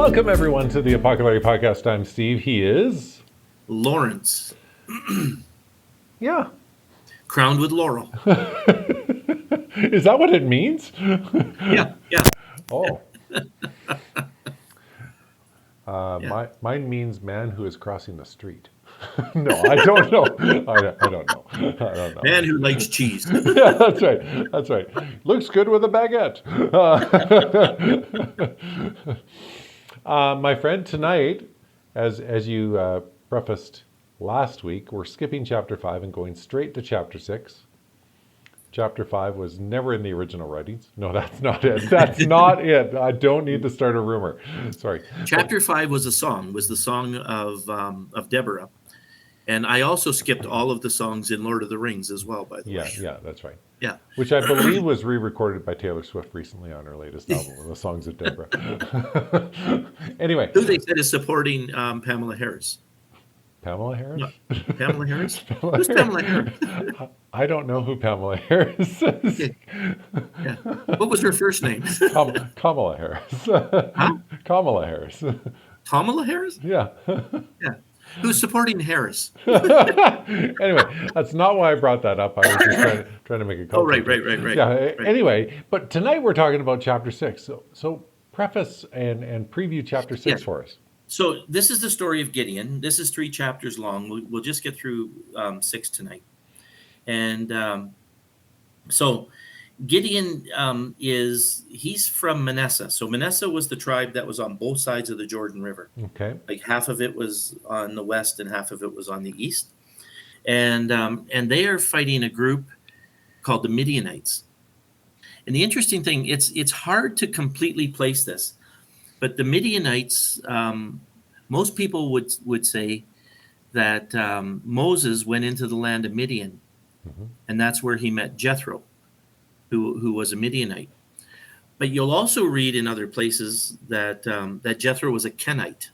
Welcome, everyone, to the Apoco-Larry podcast. I'm Steve. He is... Lawrence. Yeah. Crowned with laurel. Is that what it means? Yeah. Oh. Yeah. Mine means man who is crossing the street. No, I don't know. I don't know. Man who likes cheese. Yeah, that's right. Looks good with a baguette. My friend, tonight, as you prefaced last week, we're skipping chapter 5 and going straight to chapter 6. Chapter 5 was never in the original writings. No, that's not it. That's not it. I don't need to start a rumor. Sorry. Chapter 5 was the song of Deborah. And I also skipped all of the songs in Lord of the Rings as well, by the way. Yeah, that's right. Yeah. Which I believe was re-recorded by Taylor Swift recently on her latest album, The Songs of Deborah. Anyway. Who they said is supporting Pamela Harris. Pamela Harris? No, Pamela Harris? Who's Pamela Harris? I don't know who Pamela Harris is. Okay. Yeah. What was her first name? Kamala Harris. Huh? Kamala Harris. Kamala Harris? Yeah. Yeah. Who's supporting Harris? Anyway, that's not why I brought that up. I was just trying to make a comment. Oh, right. Yeah. Right. Anyway, but tonight we're talking about chapter 6. So preface and preview chapter 6 for us. So this is the story of Gideon. This is 3 chapters long. We'll just get through 6 tonight. And so Gideon he's from Manasseh. So Manasseh was the tribe that was on both sides of the Jordan River. Okay. Like half of it was on the west and half of it was on the east. And they are fighting a group called the Midianites. And the interesting thing, it's hard to completely place this. But the Midianites, most people would say that Moses went into the land of Midian, and that's where he met Jethro, who was a Midianite. But you'll also read in other places that Jethro was a Kenite.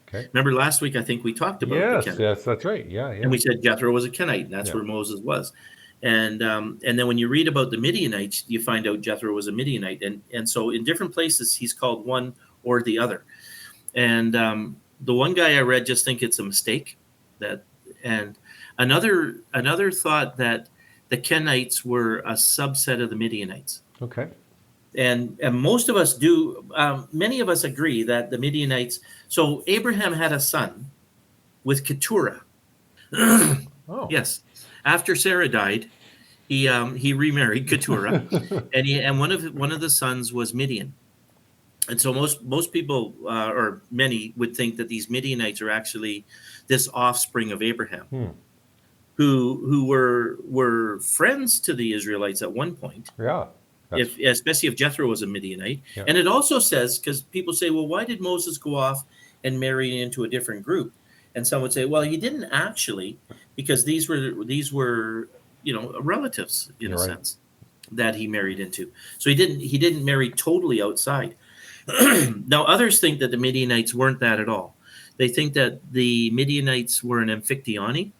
Okay. Remember last week, I think we talked about the Kenites. Yes, that's right. Yeah. And we said Jethro was a Kenite, and that's where Moses was. And then when you read about the Midianites, you find out Jethro was a Midianite. And so in different places, he's called one or the other. And the one guy I read just think it's a mistake. And another thought that the Kenites were a subset of the Midianites. Okay. And most of us many of us agree that the Midianites, so Abraham had a son with Keturah. Oh. Yes. After Sarah died, he remarried Keturah, and one of the sons was Midian. And so most people or many would think that these Midianites are actually this offspring of Abraham, who were friends to the Israelites at one point. Yeah. Especially if Jethro was a Midianite. Yeah. And it also says, because people say, well, why did Moses go off and marry into a different group? And some would say, well, he didn't actually, because these were relatives in a sense that he married into. So he didn't marry totally outside. Now others think that the Midianites weren't that at all. They think that the Midianites were an Amphictyoni,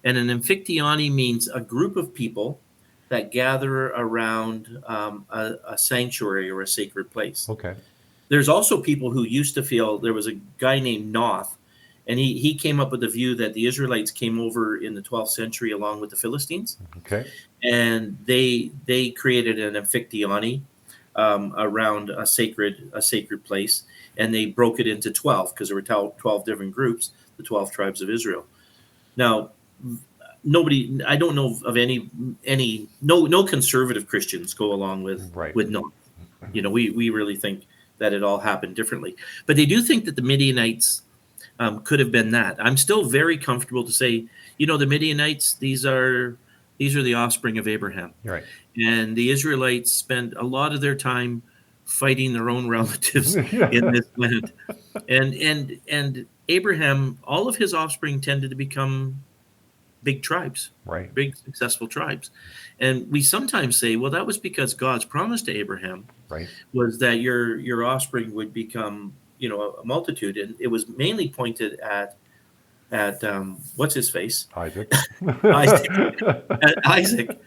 and an Amphictyoni means a group of people that gather around a sanctuary or a sacred place. Okay. There's also people who used to feel, there was a guy named Noth, and he came up with the view that the Israelites came over in the 12th century along with the Philistines. Okay. And they created an Amphictyoni around a sacred place, and they broke it into 12 because there were 12 different groups, the 12 tribes of Israel. Now, I don't know of any no conservative Christians go along with Noth. We really think that it all happened differently. But they do think that the Midianites could have been that. I'm still very comfortable to say, the Midianites, these are the offspring of Abraham. Right. And the Israelites spent a lot of their time fighting their own relatives in this land. And Abraham, all of his offspring tended to become big tribes, big successful tribes. And we sometimes say, well, that was because God's promise to Abraham was that your offspring would become, a multitude. And it was mainly pointed at what's his face? Isaac. Isaac.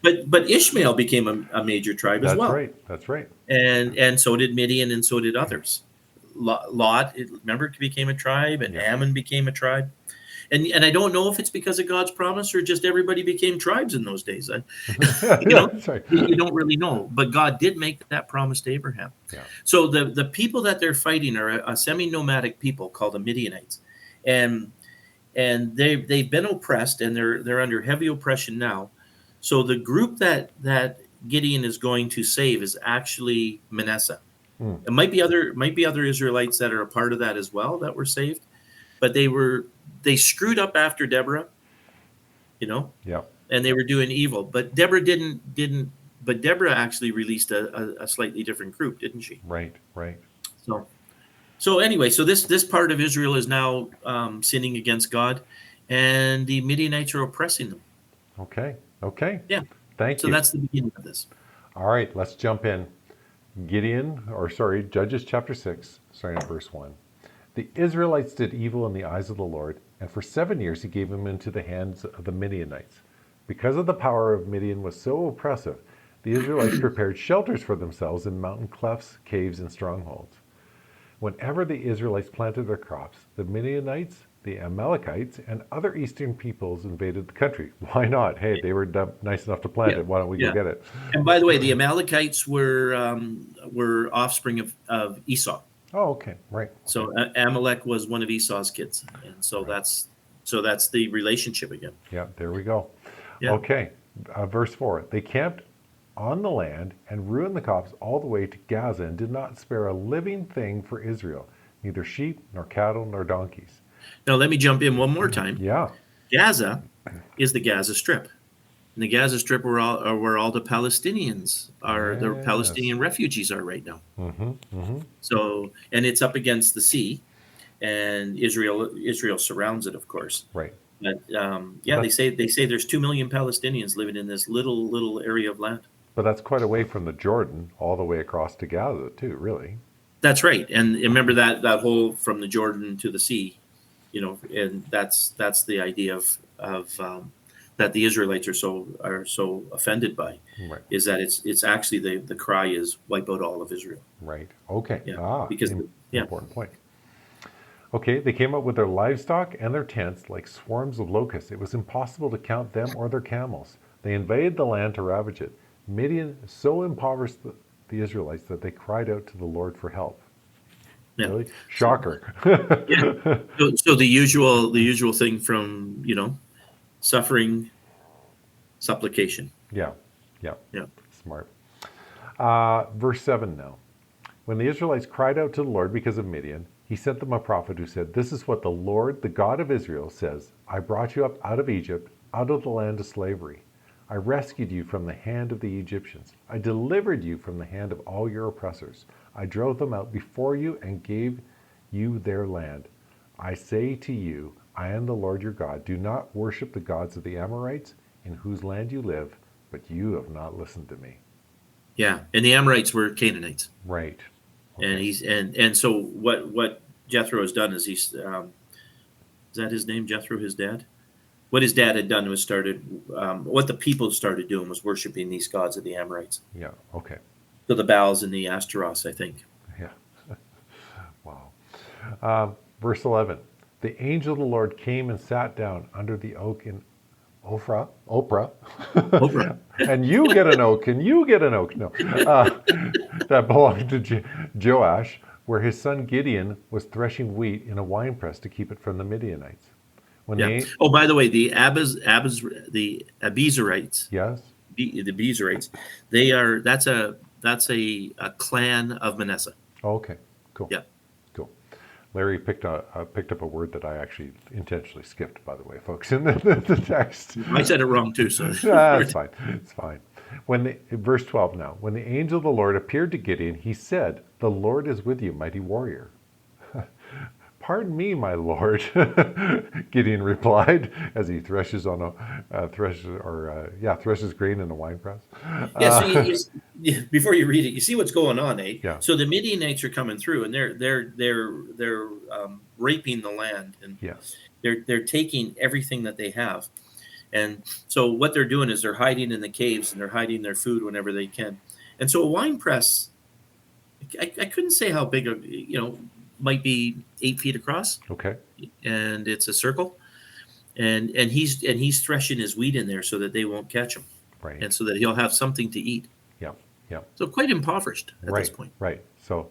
But Ishmael became a major tribe as well. That's right. And so did Midian, and so did others. Lot, remember, became a tribe, and Ammon became a tribe. And I don't know if it's because of God's promise or just everybody became tribes in those days. You don't really know. But God did make that promise to Abraham. Yeah. So the people that they're fighting are a semi-nomadic people called the Midianites, and they've been oppressed, and they're under heavy oppression now. So the group that Gideon is going to save is actually Manasseh. It might be other Israelites that are a part of that as well that were saved, but they screwed up after Deborah, Yeah. and they were doing evil. But Deborah didn't. But Deborah actually released a slightly different group, didn't she? Right. So anyway, so this part of Israel is now sinning against God, and the Midianites are oppressing them. Okay. Yeah. Thank you. So that's the beginning of this. All right, let's jump in. Judges chapter 6, starting at verse 1. The Israelites did evil in the eyes of the Lord, and for 7 years he gave them into the hands of the Midianites. Because of the power of Midian was so oppressive, the Israelites prepared shelters for themselves in mountain clefts, caves, and strongholds. Whenever the Israelites planted their crops, the Midianites, the Amalekites, and other eastern peoples invaded the country. Why not? Hey, they were nice enough to plant it. Why don't we go get it? And by the way, the Amalekites were offspring of Esau. Oh, okay, right. So Amalek was one of Esau's kids, and so that's the relationship again. Yeah, there we go. Yeah. Okay, verse 4. They camped on the land and ruined the crops all the way to Gaza and did not spare a living thing for Israel, neither sheep nor cattle nor donkeys. Now let me jump in one more time. Yeah. Gaza is the Gaza Strip. And the Gaza Strip where all the Palestinians are, the Palestinian refugees are right now. So, and it's up against the sea, and Israel surrounds it, of course. Right. But they say there's 2 million Palestinians living in this little area of land. But that's quite away from the Jordan, all the way across to Gaza, too, really. That's right. And remember that whole from the Jordan to the sea, and that's the idea of that the Israelites are so offended by, is that it's actually the cry is wipe out all of Israel. Right. Okay. Yeah. Important point. Okay, they came up with their livestock and their tents like swarms of locusts. It was impossible to count them or their camels. They invaded the land to ravage it. Midian so impoverished the Israelites that they cried out to the Lord for help. Yeah. Really? Shocker. So the usual thing from, suffering, supplication. Yeah. Smart. Verse 7 now. When the Israelites cried out to the Lord because of Midian, he sent them a prophet who said, "This is what the Lord, the God of Israel, says. I brought you up out of Egypt, out of the land of slavery. I rescued you from the hand of the Egyptians. I delivered you from the hand of all your oppressors. I drove them out before you and gave you their land. I say to you, I am the Lord your God. Do not worship the gods of the Amorites, in whose land you live, but you have not listened to me." Yeah, and the Amorites were Canaanites. Right. Okay. And so what Jethro has done is is that his name, Jethro, his dad? What his dad had done was what the people started doing was worshiping these gods of the Amorites. Yeah, okay. So the Baals and the Ashtaroths, I think. Yeah. Wow. Verse 11. The angel of the Lord came and sat down under the oak in Oprah. And you get an oak, and you get an oak. No. That belonged to Joash, where his son Gideon was threshing wheat in a winepress to keep it from the Midianites. By the way, the Abizarites. Yes. The Abizarites, that's a clan of Manasseh. Oh, okay. Cool. Yeah. Cool. Larry picked up a word that I actually intentionally skipped, by the way, folks, in the text. I said it wrong too, so it's fine. It's fine. Verse 12 now. When the angel of the Lord appeared to Gideon, he said, "The Lord is with you, mighty warrior." "Pardon me, my lord," Gideon replied as he threshes grain in a winepress. So before you read it, you see what's going on, eh? Yeah. So the Midianites are coming through, and they're raping the land, and they're taking everything that they have. And so what they're doing is they're hiding in the caves, and they're hiding their food whenever they can. And so a wine press, I couldn't say how big might be 8 feet across, Okay. and it's a circle, and he's threshing his wheat in there so that they won't catch him, Right. and so that he'll have something to eat. Yeah. Yeah. So quite impoverished at this Right. point. Right. So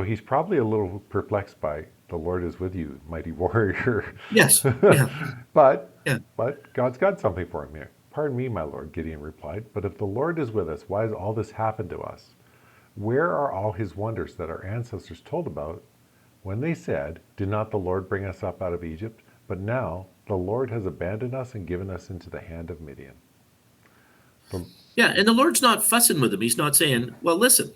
he's probably a little perplexed by the Lord is with you, mighty warrior. Yes. Yeah. but Yeah. but God's got something for him here. Pardon me, my Lord, Gideon replied. But if the Lord is with us, why has all this happened to us? Where are all his wonders that our ancestors told about when they said, "Did not the Lord bring us up out of Egypt?" But now the Lord has abandoned us and given us into the hand of Midian. Yeah. And the Lord's not fussing with him. He's not saying, "Well, listen,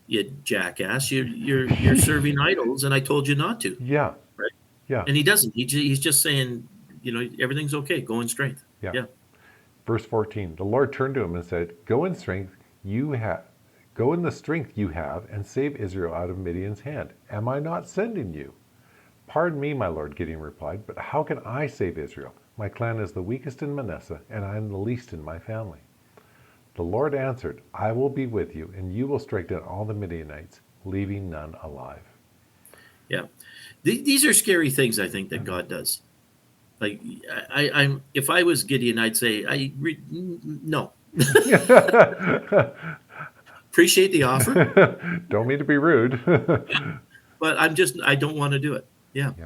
you jackass, you're serving idols, and I told you not to." Yeah, Right. yeah, And he doesn't. He's just saying, everything's okay. Go in strength. yeah. Yeah. Verse 14, the Lord turned to him and said, Go in the strength you have, and save Israel out of Midian's hand. Am I not sending you? Pardon me, my Lord, Gideon replied, but how can I save Israel? My clan is the weakest in Manasseh, and I am the least in my family. The Lord answered, I will be with you, and you will strike down all the Midianites, leaving none alive. Yeah. These are scary things, I think, that God does. Like, I'm if I was Gideon, I'd say, no. Appreciate the offer, Don't mean to be rude. but I don't want to do it. Yeah. Yeah,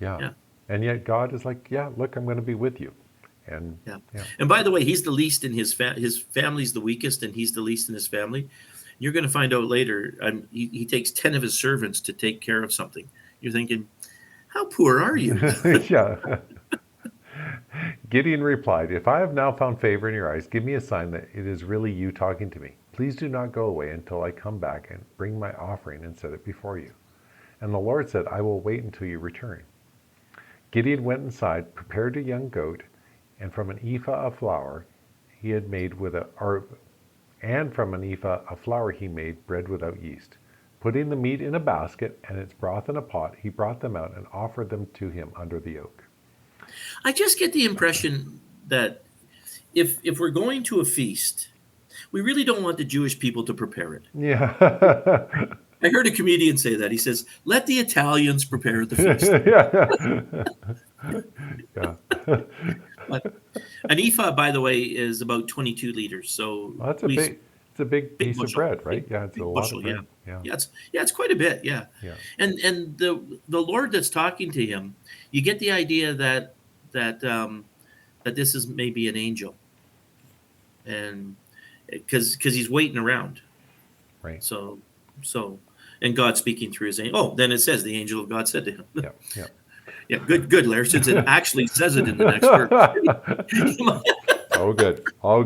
yeah. Yeah. And yet God is like, yeah, look, I'm going to be with you. And Yeah. yeah. And by the way, he's the least in his family's the weakest, and he's the least in his family. You're going to find out later. He takes 10 of his servants to take care of something. You're thinking, how poor are you? Yeah. Gideon replied, If I have now found favor in your eyes, give me a sign that it is really you talking to me. Please do not go away until I come back and bring my offering and set it before you. And the Lord said, I will wait until you return. Gideon went inside, prepared a young goat, and from an ephah of flour he had made from an ephah of flour he made bread without yeast. Putting the meat in a basket and its broth in a pot, he brought them out and offered them to him under the oak. I just get the impression that if we're going to a feast, we really don't want the Jewish people to prepare it. Yeah. I heard a comedian say that. He says, "Let the Italians prepare the feast." Yeah. But an ephah, by the way, is about 22 liters. So Well, it's a big piece bushel, of bread, right? Yeah, it's a lot bushel, of bread. Yeah. It's quite a bit, yeah. Yeah. And the Lord that's talking to him, you get the idea that this is maybe an angel, and because he's waiting around, Right. so and God speaking through his angel. Oh, then it says the angel of God said to him. Yeah. Yeah. Yeah, good, Larry, since it actually says it in the next verse. All good. All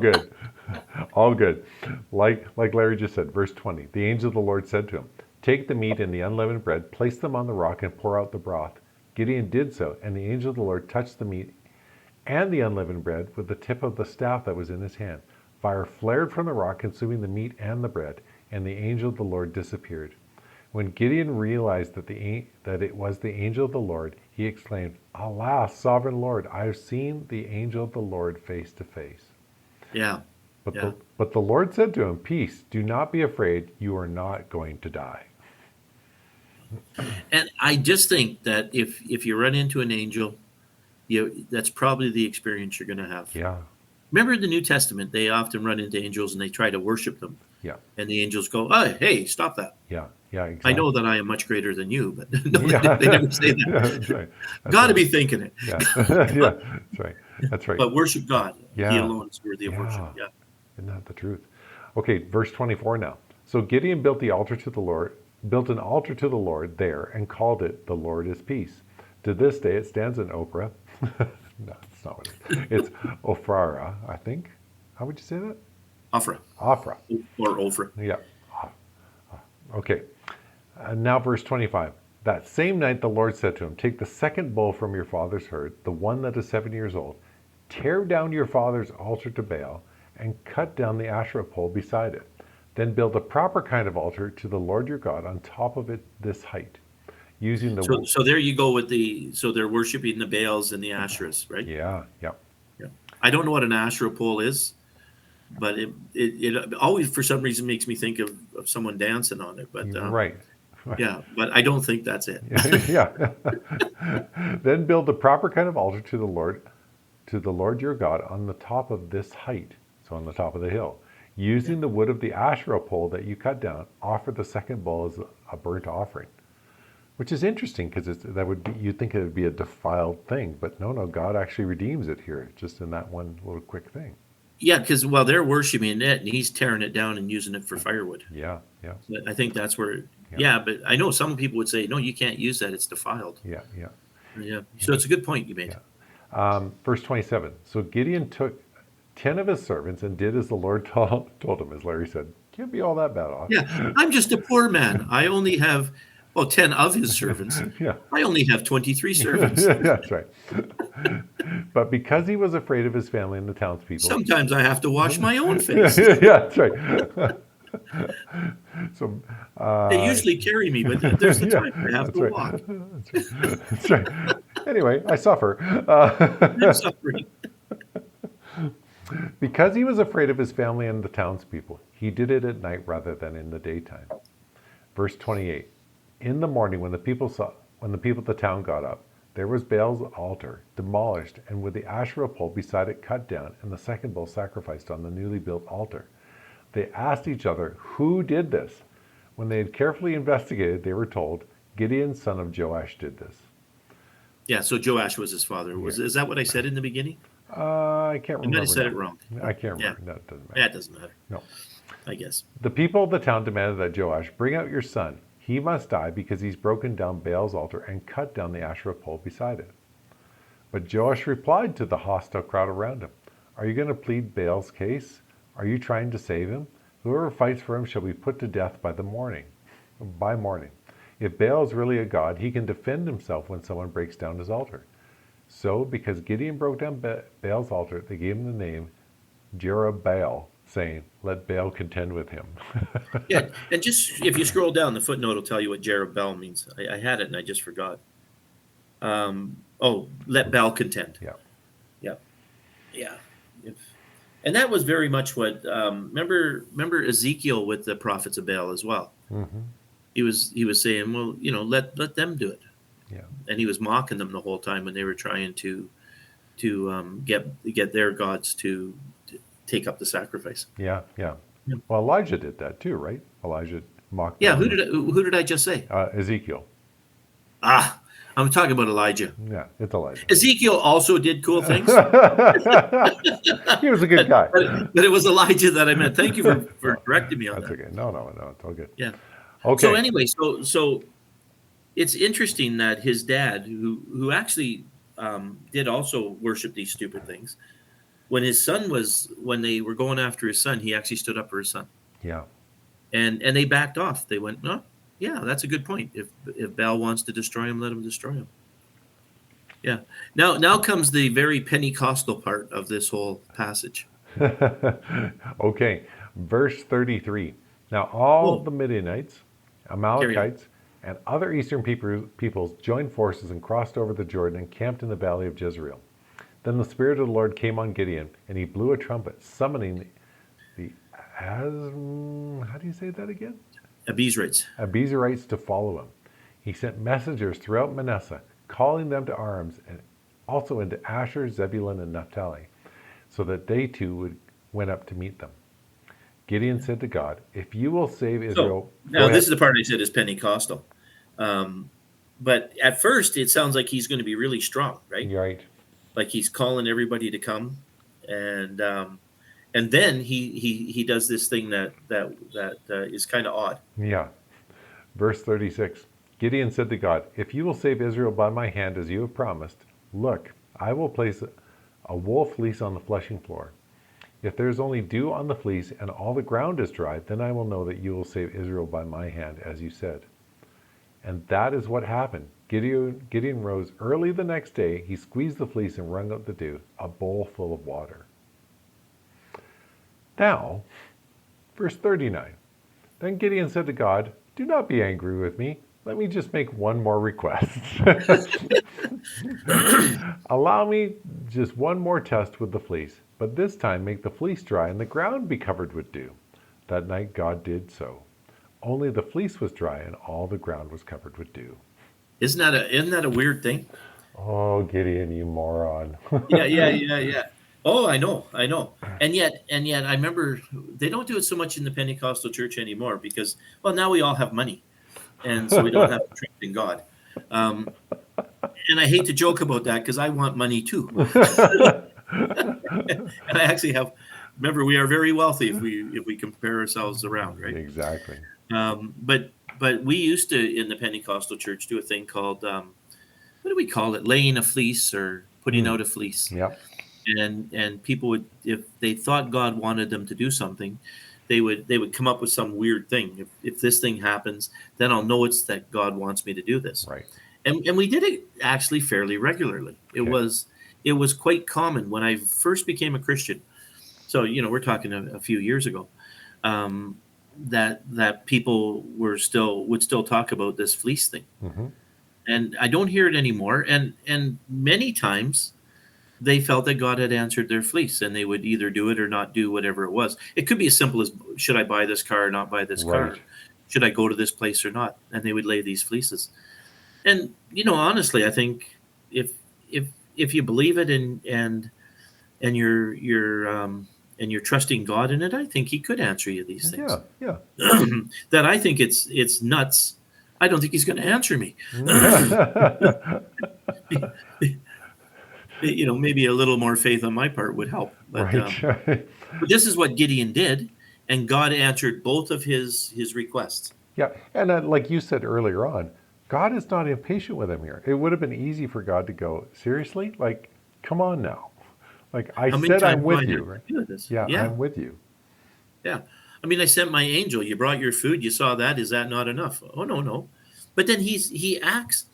good. Like Larry just said, verse 20. The angel of the Lord said to him, Take the meat and the unleavened bread, place them on the rock, and pour out the broth. Gideon did so, and the angel of the Lord touched the meat and the unleavened bread with the tip of the staff that was in his hand. Fire flared from the rock, consuming the meat and the bread, and the angel of the Lord disappeared. When Gideon realized that it was the angel of the Lord, he exclaimed, Alas, sovereign Lord, I have seen the angel of the Lord face to face. Yeah. But the Lord said to him, Peace, do not be afraid, you are not going to die. And I just think that if you run into an angel, that's probably the experience you're going to have. Yeah. Remember in the New Testament, they often run into angels and they try to worship them. Yeah. And the angels go, "Oh, hey, stop that. Yeah. Yeah. Exactly. I know that I am much greater than you," but no, Yeah. they never say that. Yeah, that's right. Got to be thinking it. Yeah. Yeah. That's right. That's right. But worship God. Yeah. He alone is worthy of worship. Yeah. Isn't that the truth? Okay, verse 24 now. So Gideon built an altar to the Lord there and called it, The Lord is Peace. To this day it stands in Ophrah. No, it's not what it is. It's Ophrah, I think. How would you say that? Ophrah. Or Ophrah. Yeah. Okay. Now verse 25. That same night the Lord said to him, Take the second bull from your father's herd, the one that is 7 years old, tear down your father's altar to Baal, and cut down the Asherah pole beside it. Then build a proper kind of altar to the Lord your God on top of it this height. Using the So there you go with so they're worshiping the Baals and the Asherahs, right? Yeah. I don't know what an Asherah pole is, but it always for some reason makes me think of someone dancing on it. But Right. Yeah, but I don't think that's it. Yeah. Then build the proper kind of altar to the Lord your God on the top of this height, so on the top of the hill. Yeah. Using the wood of the Asherah pole that you cut down, offer the second bull as a burnt offering. Which is interesting because you'd think it would be a defiled thing, but no, God actually redeems it here, just in that one little quick thing. Yeah, because they're worshiping it, and he's tearing it down and using it for firewood. Yeah. I think that's where. Yeah, but I know some people would say, no, you can't use that; it's defiled. Yeah. Yeah. So it's a good point you made. Verse 27. So Gideon took 10 of his servants and did as the Lord told him, as Larry said. Can't be all that bad off. Yeah, I'm just a poor man. I only have 10 of his servants. Yeah. I only have 23 servants. That's right. But because he was afraid of his family and the townspeople. Sometimes I have to wash my own face. Yeah, that's right. So they usually carry me, but there's the time I have to walk. That's right. Anyway, I suffer. I'm suffering. Because he was afraid of his family and the townspeople, he did it at night rather than in the daytime. Verse 28. In the morning, when the people of the town got up, there was Baal's altar demolished, and with the Asherah pole beside it cut down, and the second bull sacrificed on the newly built altar. They asked each other, who did this? When they had carefully investigated, they were told, Gideon, son of Joash, did this. Yeah, so Joash was his father. Is that what I said in the beginning? I can't remember. I might have said it wrong. I can't remember. Yeah. No, it doesn't matter. Yeah, it doesn't matter. No. I guess. The people of the town demanded that Joash bring out your son. He must die because he's broken down Baal's altar and cut down the Asherah pole beside it. But Joash replied to the hostile crowd around him, are you going to plead Baal's case? Are you trying to save him? Whoever fights for him shall be put to death by morning. If Baal is really a god, he can defend himself when someone breaks down his altar. So, because Gideon broke down Baal's altar, they gave him the name Jerubbaal, saying, let Baal contend with him. Yeah, and just if you scroll down, the footnote will tell you what Jerubbaal means. I had it and I just forgot. Let Baal contend. Yeah. And that was very much what remember Ezekiel with the prophets of Baal as well. Mm-hmm. He was saying, well, let them do it. Yeah. And he was mocking them the whole time when they were trying to get their gods to take up the sacrifice. Yeah. Well, Elijah did that too, right? Elijah mocked. Yeah. Who did I just say? Ezekiel. I'm talking about Elijah. Yeah, it's Elijah. Ezekiel also did cool things. He was a good guy. But it was Elijah that I meant. Thank you for correcting me on that. That's okay. No, it's all good. Yeah. Okay. So anyway, so it's interesting that his dad, who actually did also worship these stupid things, when they were going after his son, he actually stood up for his son. Yeah. And they backed off. They went, no, yeah, that's a good point. If Baal wants to destroy him, let him destroy him. Yeah. Now comes the very Pentecostal part of this whole passage. Okay. Verse 33. Now all the Midianites, Amalekites, and other eastern peoples joined forces and crossed over the Jordan and camped in the valley of Jezreel. Then the Spirit of the Lord came on Gideon, and he blew a trumpet, summoning the how do you say that again? Abiezrites to follow him. He sent messengers throughout Manasseh, calling them to arms, and also into Asher, Zebulun, and Naphtali, so that they too went up to meet them. Gideon said to God, if you will save Israel... Now, this is the part I said is Pentecostal. But at first, it sounds like he's going to be really strong, right? Right. Like he's calling everybody to come. And then he does this thing that is kind of odd. Yeah. Verse 36. Gideon said to God, if you will save Israel by my hand as you have promised, look, I will place a wool fleece on the threshing floor. If there is only dew on the fleece and all the ground is dry, then I will know that you will save Israel by my hand, as you said. And that is what happened. Gideon rose early the next day. He squeezed the fleece and wrung out the dew, a bowl full of water. Now, verse 39. Then Gideon said to God, do not be angry with me. Let me just make one more request. Allow me just one more test with the fleece, but this time make the fleece dry and the ground be covered with dew. That night God did so. Only the fleece was dry, and all the ground was covered with dew. Isn't that a weird thing? Oh, Gideon, you moron. Yeah. Oh, I know. And yet, I remember they don't do it so much in the Pentecostal church anymore because, well, now we all have money, and so we don't have to trust in God. Um, and I hate to joke about that because I want money too. And I actually have. Remember, we are very wealthy if we compare ourselves around, right? Exactly. But we used to in the Pentecostal church do a thing called what do we call it? Laying a fleece or putting out a fleece. Yep. And people would, if they thought God wanted them to do something, they would come up with some weird thing. If this thing happens, then I'll know it's that God wants me to do this. Right. And we did it actually fairly regularly. It was quite common when I first became a Christian. So we're talking a few years ago. That people would still talk about this fleece thing, and I don't hear it anymore. And many times they felt that God had answered their fleece, and they would either do it or not do whatever it was. It could be as simple as, should I buy this car or not buy this car? Right. Should I go to this place or not? And they would lay these fleeces. And honestly, I think if you believe it and you're trusting God in it, I think He could answer you these things. Yeah. That I think it's nuts. I don't think He's going to answer me. Maybe a little more faith on my part would help. But, Right. but this is what Gideon did, and God answered both of his requests. Yeah, and like you said earlier on, God is not impatient with him here. It would have been easy for God to go, seriously? Like, come on now. Like, I said I'm with you. Right? Yeah, I'm with you. Yeah. I mean, I sent my angel. You brought your food. You saw that. Is that not enough? Oh, no. But then he acts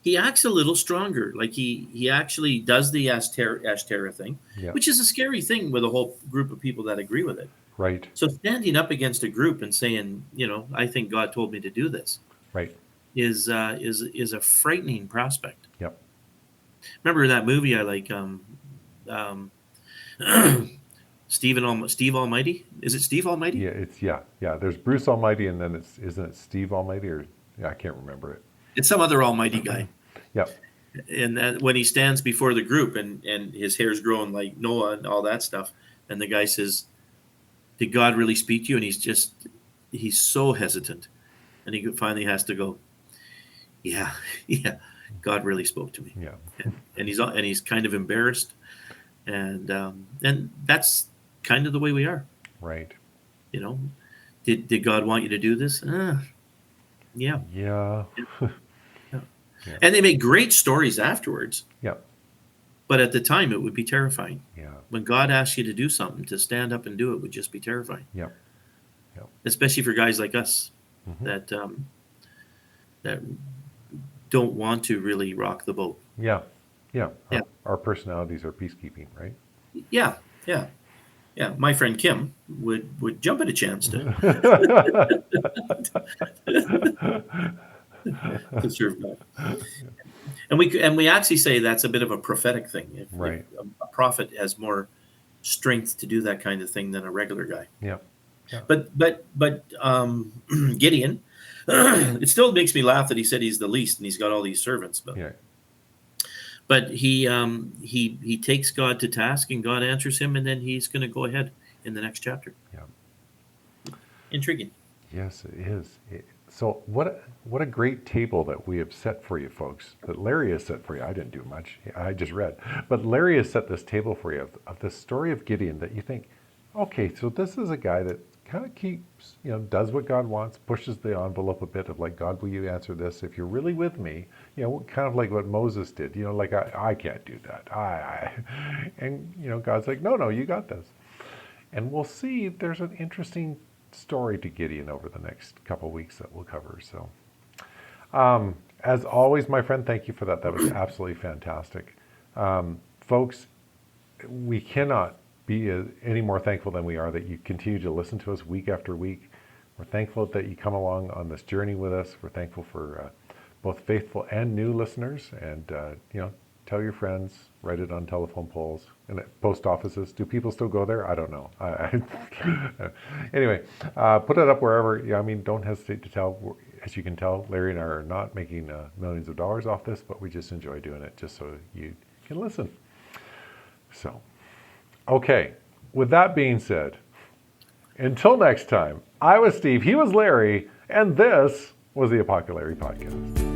a little stronger. Like he actually does the Ashtera thing, which is a scary thing with a whole group of people that agree with it. Right. So standing up against a group and saying, I think God told me to do this. Right. Is a frightening prospect. Yep. Remember that movie I like, Steve Almighty? Is it Steve Almighty? Yeah. There's Bruce Almighty, and then isn't it Steve Almighty, or I can't remember it. It's some other almighty guy. Yep. And that, when he stands before the group and his hair's growing like Noah and all that stuff, and the guy says, "Did God really speak to you?" And he's so hesitant, and he finally has to go, "Yeah, God really spoke to me." Yeah. And he's kind of embarrassed, and that's kind of the way we are. Right. Did God want you to do this? Yeah. Yeah. Yeah. And they make great stories afterwards. Yeah. But at the time, it would be terrifying. Yeah. When God asks you to do something, to stand up and do it would just be terrifying. Yeah. Especially for guys like us that don't want to really rock the boat. Yeah. Our personalities are peacekeeping, right? Yeah. My friend Kim would jump at a chance to serve God. And we actually say that's a bit of a prophetic thing. Right. A prophet has more strength to do that kind of thing than a regular guy. Yeah. But Gideon, it still makes me laugh that he said he's the least and he's got all these servants. But he takes God to task, and God answers him, and then he's going to go ahead in the next chapter. Yeah. Intriguing. Yes, it is. So what a great table that we have set for you, folks. That Larry has set for you. I didn't do much. I just read. But Larry has set this table for you of the story of Gideon, that you think, okay, so this is a guy that kind of keeps, does what God wants, pushes the envelope a bit of like, God, will you answer this? If you're really with me, kind of like what Moses did, like, I can't do that. And, God's like, no, you got this. And we'll see there's an interesting story to Gideon over the next couple of weeks that we'll cover. So, as always, my friend, thank you for that. That was absolutely fantastic. Folks, we cannot be any more thankful than we are that you continue to listen to us week after week. We're thankful that you come along on this journey with us. We're thankful for both faithful and new listeners, and tell your friends, write it on telephone poles and at post offices. Do people still go there? I don't know. Anyway, put it up wherever. Yeah, I mean, don't hesitate to tell. As you can tell, Larry and I are not making millions of dollars off this, but we just enjoy doing it just so you can listen. So, okay. With that being said, until next time, I was Steve, he was Larry, and this was the Apoco-Larry podcast.